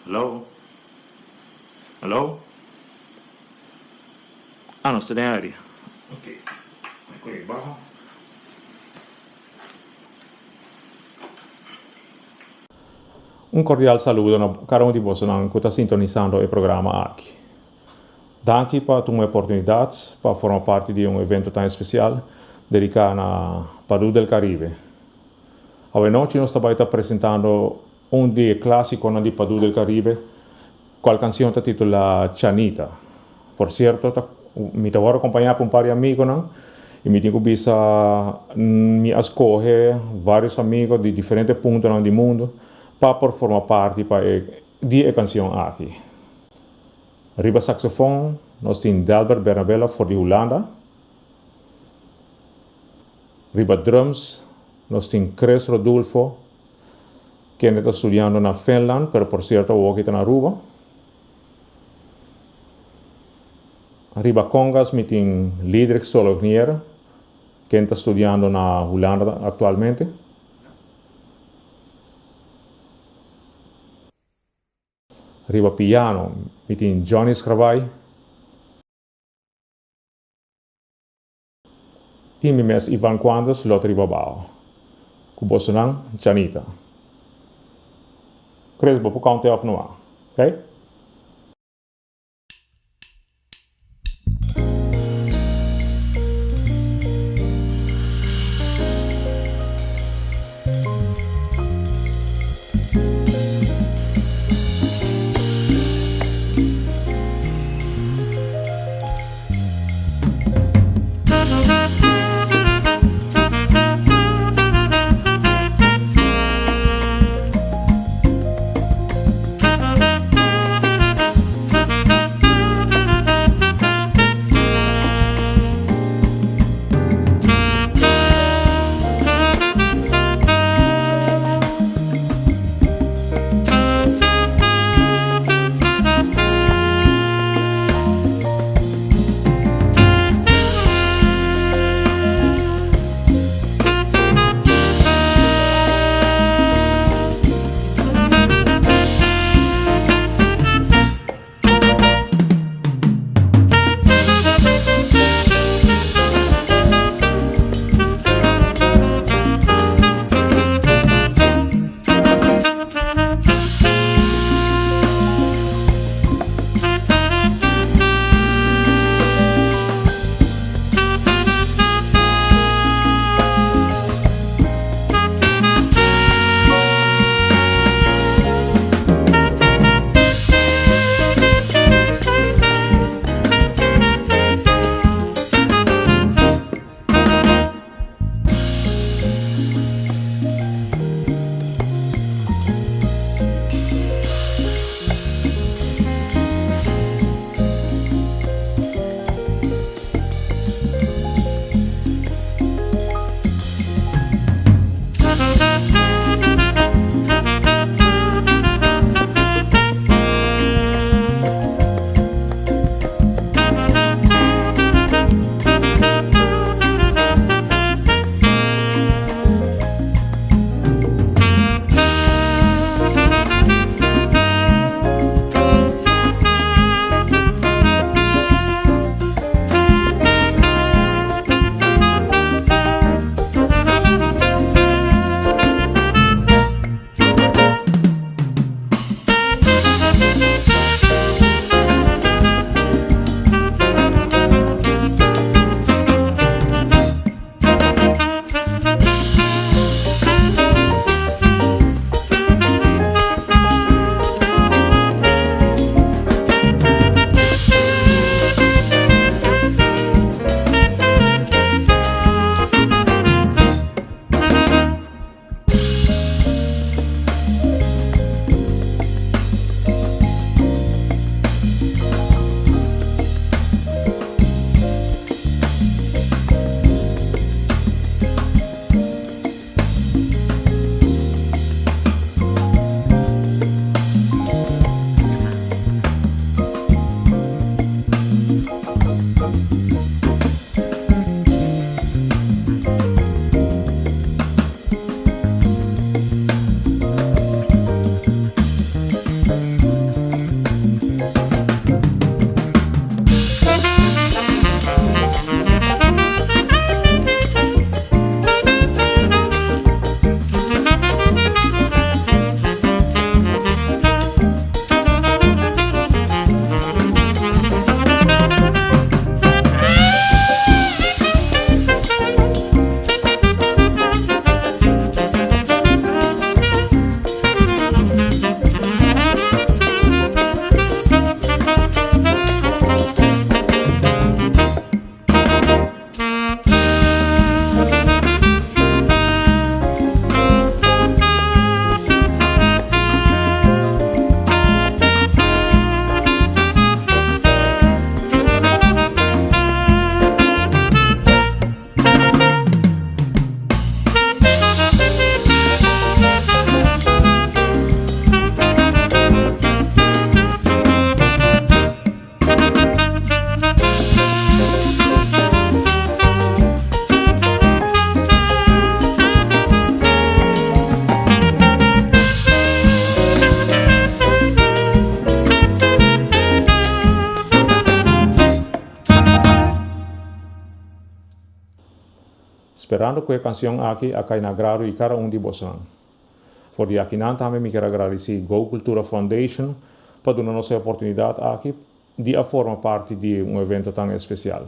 Hello? Hello? Ah, non stai in aria. Ok. Ecco lì, bajo. Un cordial saludo, caro di Bolsonaro, que está sintonizando el programa aqui. Danke por tu oportunidade para formar parte de um evento tão especial dedicado a Padu del Caribe. Oggi nós estamos apresentando dia clássico de Padu del Caribe, qual canção está titulada Chanita. Por cierto, me voy a acompañar por un par de amigos, ¿no? Y me tengo que me escoger varios amigos de diferentes puntos del mundo para formar parte de la canción aquí. Arriba saxofón, nos tenemos Delbert Bernabella de Holanda. Arriba drums, nos tenemos Chris Rodolfo, que está estudiando en Finlandia, pero por cierto, hoy está en Aruba. Arriba congas, me tengo Liedrich Solognier, que está estudiando en Holanda actualmente. Arriba piano, me tengo Johnny Scravai. Y mi mes Ivan Quandos, lo arriba bao. Kubosonan, Chanita. Chris, vou count off no ar, ok? Esperando que a canção aqui a cair na agrado de cada de vocês. Por dia aqui não também me quero agradecer Go Cultura Foundation para dar nossa oportunidade aqui de formar parte de evento tão especial.